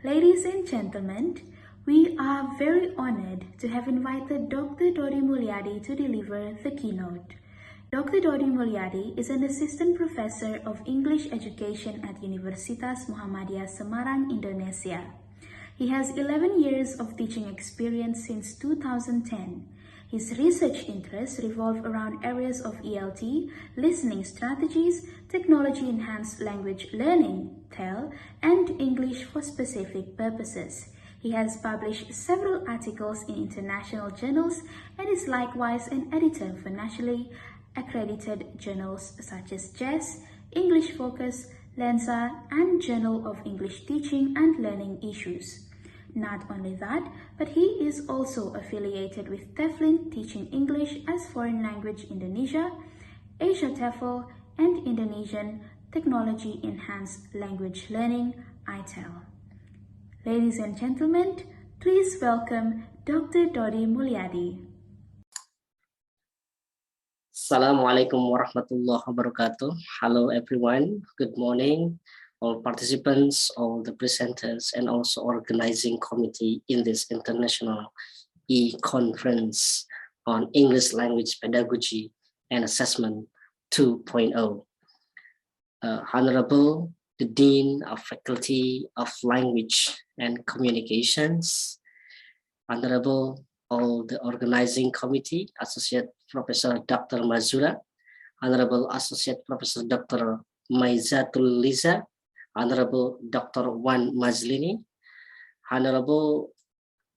Ladies and gentlemen, we are very honored to have invited Dr. Dodi Mulyadi to deliver the keynote. Dr. Dodi Mulyadi is an assistant professor of English education at Universitas Muhammadiyah Semarang, Indonesia. He has 11 years of teaching experience since 2010. His research interests revolve around areas of ELT, listening strategies, technology-enhanced language learning, TEL, and English for specific purposes. He has published several articles in international journals and is likewise an editor for nationally accredited journals such as JES, English Focus, Lensa, and Journal of English Teaching and Learning Issues. Not only that, but he is also affiliated with TEFLIN Teaching English as Foreign Language Indonesia, Asia TEFL, and Indonesian Technology Enhanced Language Learning, ITEL. Ladies and gentlemen, please welcome Dr. Dodi Mulyadi. Assalamualaikum warahmatullahi wabarakatuh. Hello everyone, good morning. All participants, all the presenters, and also organizing committee in this international e-conference on English language pedagogy and assessment 2.0. Honorable the Dean of Faculty of Language and Communications, Honorable all the organizing committee, Associate Professor Dr. Mazura, Honorable Associate Professor Dr. Maizatul Liza, Honorable Dr. Wan Mazlini, Honorable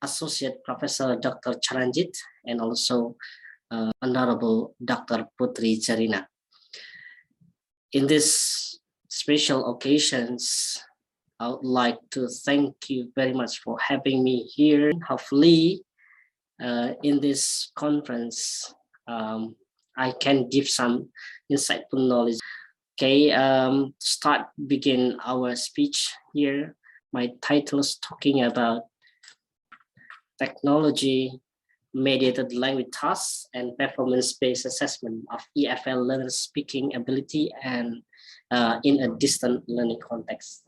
Associate Professor Dr. Charanjit, and also Honorable Dr. Putri Jarina. In this special occasions, I would like to thank you very much for having me here. Hopefully, in this conference, I can give some insightful knowledge. Okay, begin our speech here. My title is talking about technology mediated language tasks and performance-based assessment of EFL learners' speaking ability and in a distant learning context.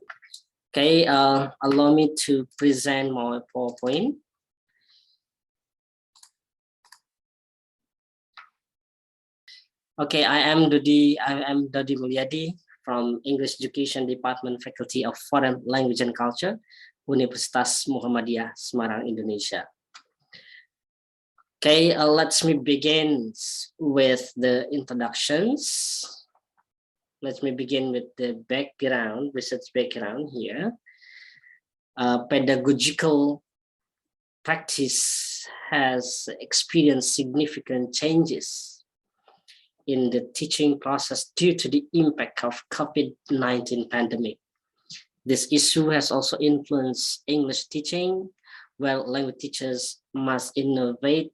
Okay, allow me to present my PowerPoint. Okay, I am Dodi Mulyadi from English Education Department, Faculty of Foreign Language and Culture, Universitas Muhammadiyah Semarang, Indonesia. Okay, let me begin with the introductions. Let me begin with the background, research background here. Pedagogical practice has experienced significant changes in the teaching process due to the impact of COVID-19 pandemic. This issue has also influenced English teaching, where language teachers must innovate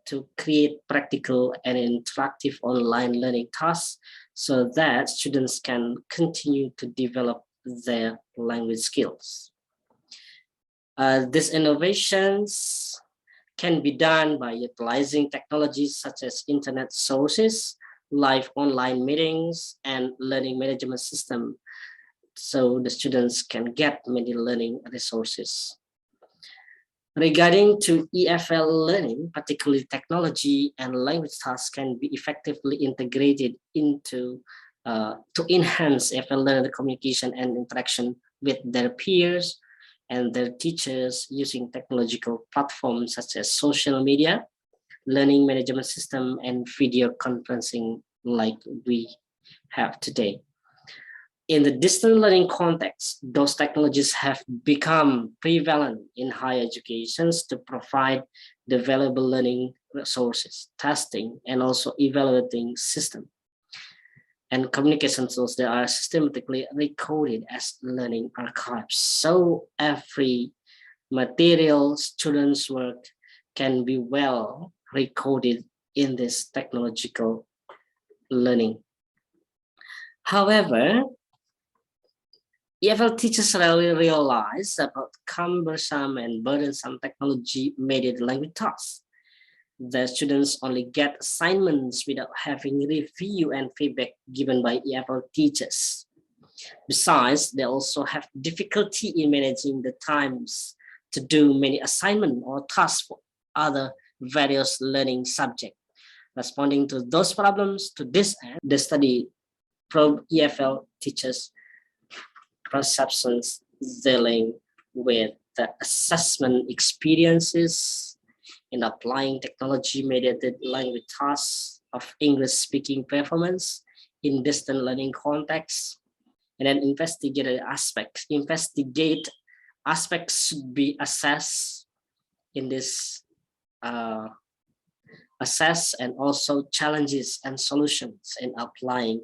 to create practical and interactive online learning tasks so that students can continue to develop their language skills. These innovations can be done by utilizing technologies such as internet sources, live online meetings, and learning management system, so the students can get many learning resources. Regarding to EFL learning, particularly technology and language tasks can be effectively integrated into to enhance EFL learner communication and interaction with their peers and their teachers using technological platforms such as social media, learning management system, and video conferencing like we have today. In the distant learning context, those technologies have become prevalent in higher education to provide the valuable learning resources, testing, and also evaluating system and communication tools that are systematically recorded as learning archives. So every material students' work can be well recorded in this technological learning. However, EFL teachers rarely realize about cumbersome and burdensome technology-mediated language tasks. The students only get assignments without having review and feedback given by EFL teachers. Besides, they also have difficulty in managing the times to do many assignments or tasks for other various learning subjects. Responding to those problems, to this end, the study probe EFL teachers perceptions dealing with the assessment experiences in applying technology-mediated language tasks of English-speaking performance in distant learning contexts, and then investigate aspects should be assessed in this assess, and also challenges and solutions in applying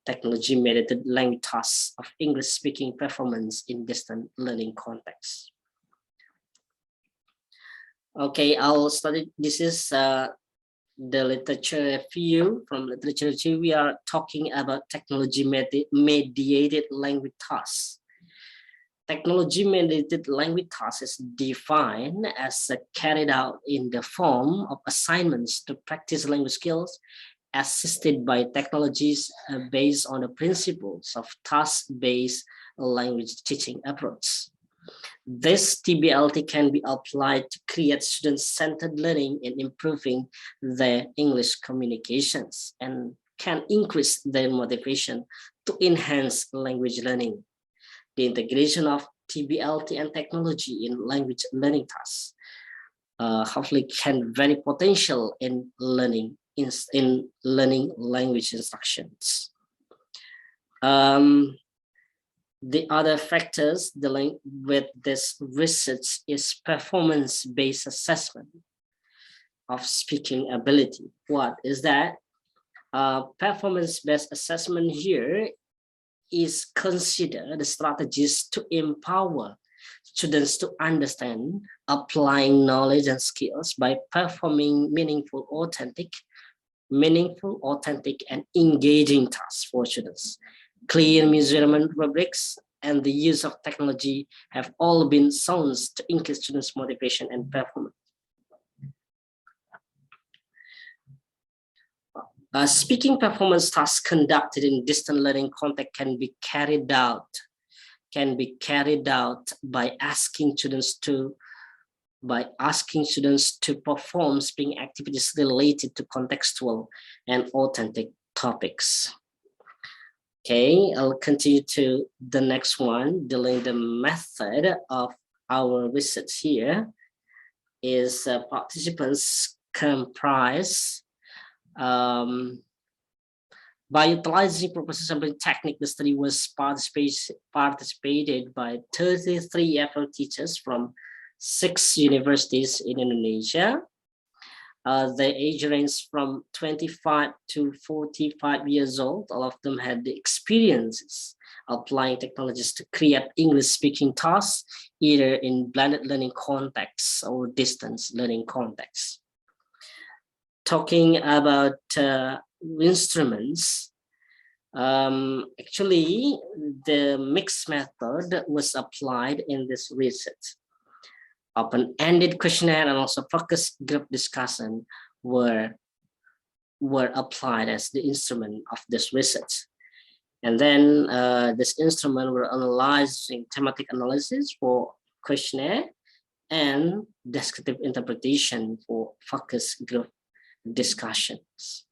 technology-mediated language tasks of English-speaking performance in distant learning contexts. Okay, I'll study. This is the literature view. From literature review, we are talking about technology-mediated language tasks. Technology-mediated language tasks is defined as carried out in the form of assignments to practice language skills assisted by technologies based on the principles of task-based language teaching approach. This TBLT can be applied to create student-centered learning and improving their English communications, and can increase their motivation to enhance language learning. The integration of TBLT and technology in language learning tasks hopefully can very potential in learning language instructions. The other factors dealing with this research is performance-based assessment of speaking ability. What is that? Performance-based assessment here is consider the strategies to empower students to understand, applying knowledge and skills by performing meaningful, authentic, and engaging tasks for students. Clear measurement rubrics and the use of technology have all been shown to increase students' motivation and performance. Speaking performance tasks conducted in distant learning context can be carried out by asking students to perform speaking activities related to contextual and authentic topics. Okay, I'll continue to the next one. Dealing the method of our research here is participants comprise by utilizing proposal sampling technique. The study was participated by 33 EFL teachers from 6 universities in Indonesia. The age range from 25 to 45 years old. All of them had the experiences applying technologies to create English-speaking tasks, either in blended learning contexts or distance learning contexts. Talking about instruments, actually the mixed method was applied in this research. Open-ended questionnaire and also focus group discussion were applied as the instrument of this research. And then this instrument were analyzing thematic analysis for questionnaire and descriptive interpretation for focus group discussions.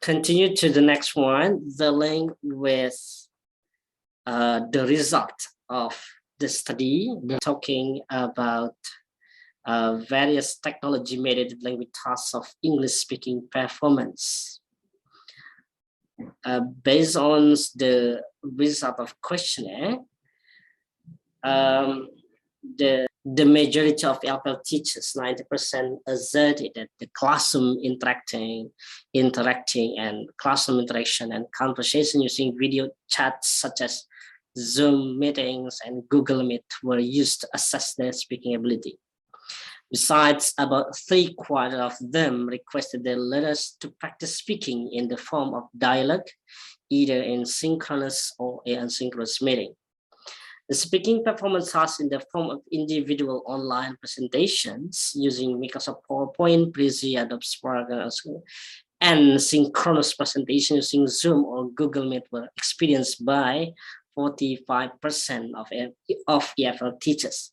Continue to the next one, the link with the result of the study, talking about various technology-mediated language tasks of English-speaking performance. Based on the result of questionnaire, the majority of EFL teachers, 90%, asserted that the classroom interacting and classroom interaction and conversation using video chats such as Zoom meetings and Google Meet were used to assess their speaking ability. Besides, about 3/4 of them requested their learners to practice speaking in the form of dialogue, either in synchronous or asynchronous meeting. The speaking performance tasks in the form of individual online presentations using Microsoft PowerPoint, Prezi, Adobe Spark, and synchronous presentation using Zoom or Google Meet were experienced by 45% of EFL teachers.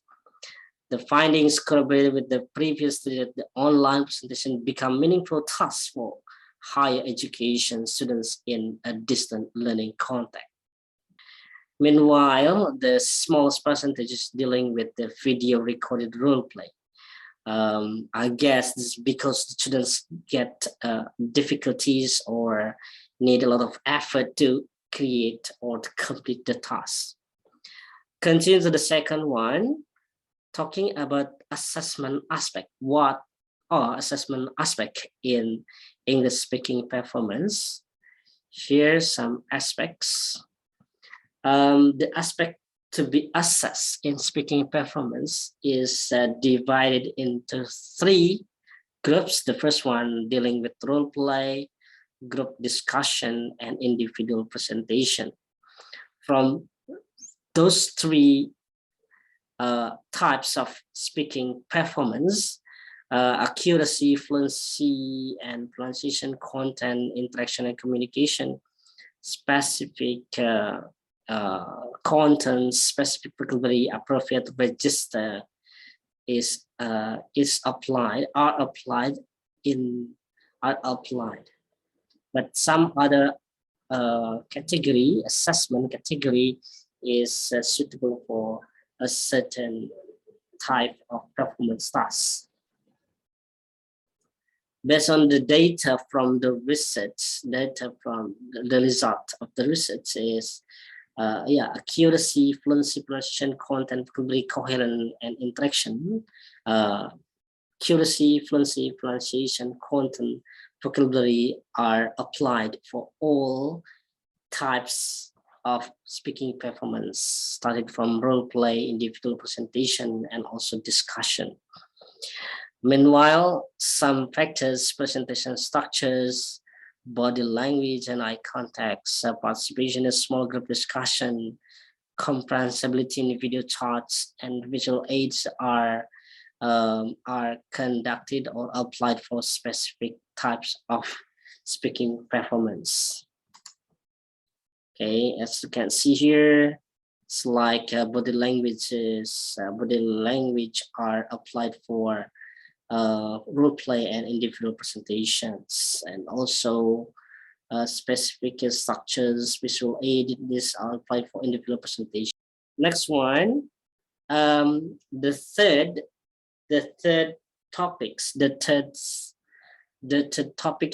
The findings corroborated with the previous study that the online presentation become meaningful tasks for higher education students in a distant learning context. Meanwhile, the smallest percentage is dealing with the video recorded role play. I guess this is because the students get difficulties or need a lot of effort to create or to complete the task. Continue to the second one, talking about assessment aspect. What are assessment aspect in English speaking performance? Here's some aspects. The aspect to be assessed in speaking performance is divided into 3 groups. The first one dealing with role play, group discussion, and individual presentation. From those 3 types of speaking performance, accuracy, fluency, and pronunciation, content, interaction, and communication, specific content, specific vocabulary, appropriate register are applied. But some other assessment category is suitable for a certain type of performance task. Based on the data from the research, the result of the research is accuracy, fluency, pronunciation, content, vocabulary, coherence, and interaction. Accuracy, fluency, pronunciation, content, vocabulary are applied for all types of speaking performance, starting from role play, individual presentation, and also discussion. Meanwhile, some factors, presentation structures, body language and eye contact, participation in small group discussion, comprehensibility in video charts, and visual aids are conducted or applied for specific types of speaking performance. Okay, as you can see here, it's like body language are applied for role play and individual presentations, and also specific structures, visual aid, these are applied for individual presentation. Next one, the third topic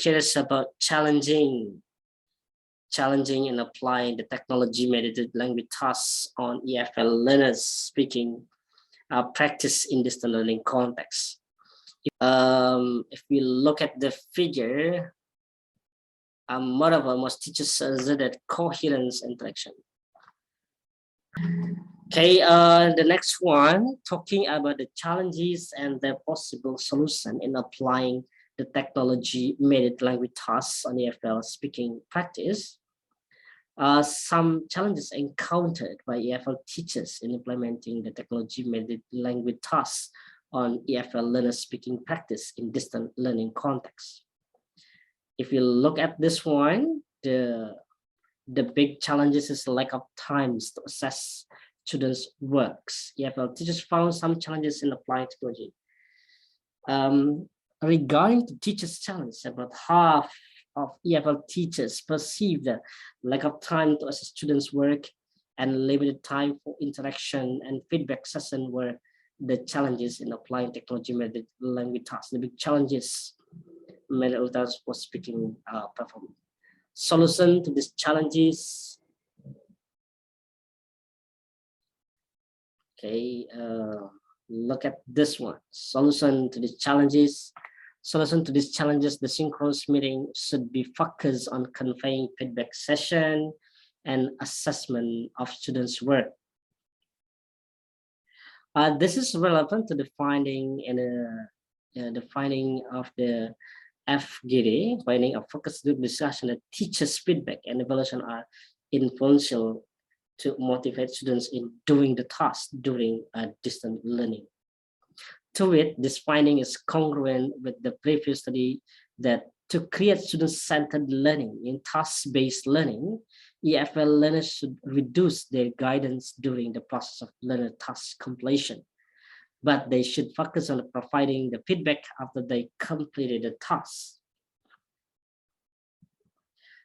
here is about challenging and applying the technology-mediated language tasks on EFL learners speaking practice in distant learning context. If we look at the figure, moreover, most teachers that coherence interaction. Okay, the next one, talking about the challenges and the possible solution in applying the technology-mediated language tasks on EFL speaking practice. Some challenges encountered by EFL teachers in implementing the technology-mediated language tasks on EFL learners speaking practice in distant learning context. If you look at this one, the big challenges is the lack of times to assess students' works. EFL teachers found some challenges in applying technology. Regarding the teachers' challenge, about half of EFL teachers perceive the lack of time to assess students' work and limited time for interaction and feedback session were the challenges in applying technology-mediated language tasks. The big challenges medical tasks for speaking performance. Solution to these challenges. Okay, look at this one. Solution to these challenges. Solution to these challenges, the synchronous meeting should be focused on conveying feedback session and assessment of students' work. This is relevant to the finding in the finding of the FGD, finding of focus group discussion that teachers' feedback and evaluation are influential to motivate students in doing the task during distant learning. To it, this finding is congruent with the previous study that To create student-centered learning in task-based learning, EFL learners should reduce their guidance during the process of learner task completion, but they should focus on providing the feedback after they completed the task.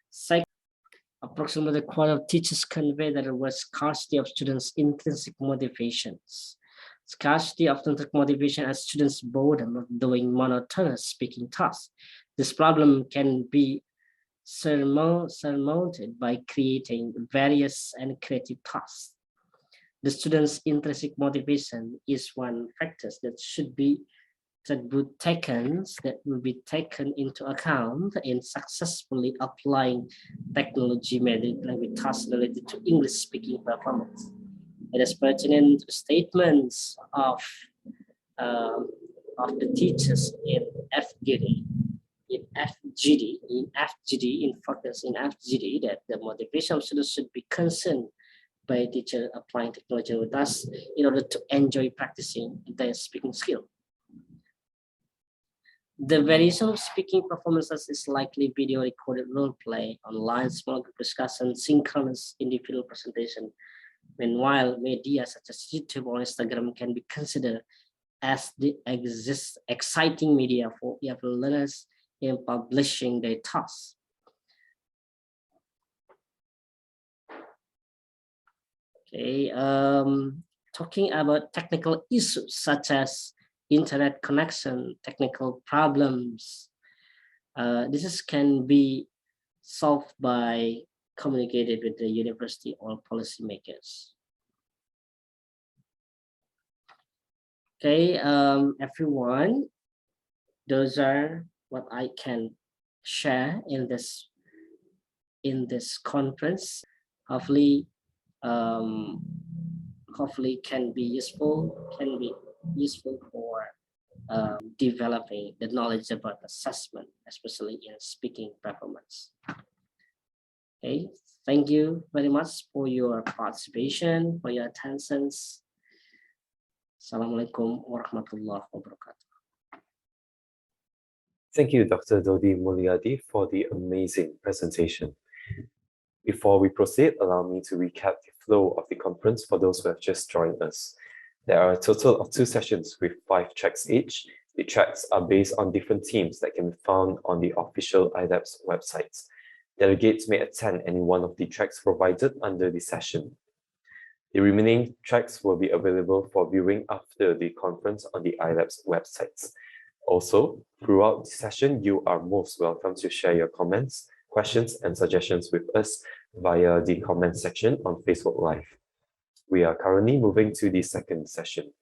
Second, approximately a quarter of teachers convey that there was scarcity of students' intrinsic motivations. Scarcity of intrinsic motivation as students' boredom of doing monotonous speaking tasks. This problem can be surmounted by creating various and creative tasks. The student's intrinsic motivation is one factor that will be taken into account in successfully applying technology language tasks related to English speaking performance. It is pertinent statements of the teachers in FGD that the motivation of students should be concerned by teacher applying technology with us in order to enjoy practicing their speaking skill. The variation of speaking performances is likely video recorded role play, online small group discussion, synchronous individual presentation. Meanwhile, media such as YouTube or Instagram can be considered as the exciting media for EFL learners in publishing their tasks. Okay, talking about technical issues such as internet connection, technical problems. This can be solved by communicating with the university or policymakers. Okay, everyone, those are what I can share in this conference. Hopefully can be useful for developing the knowledge about assessment, especially in speaking performance. Okay, thank you very much for your participation, for your attention. Assalamualaikum warahmatullahi wabarakatuh. Thank you, Dr. Dodi Mulyadi, for the amazing presentation. Before we proceed, allow me to recap the flow of the conference for those who have just joined us. There are a total of 2 sessions with 5 tracks each. The tracks are based on different themes that can be found on the official iLAPS website. Delegates may attend any one of the tracks provided under the session. The remaining tracks will be available for viewing after the conference on the iLAPS website. Also, throughout the session, you are most welcome to share your comments, questions, and suggestions with us via the comment section on Facebook Live. We are currently moving to the second session.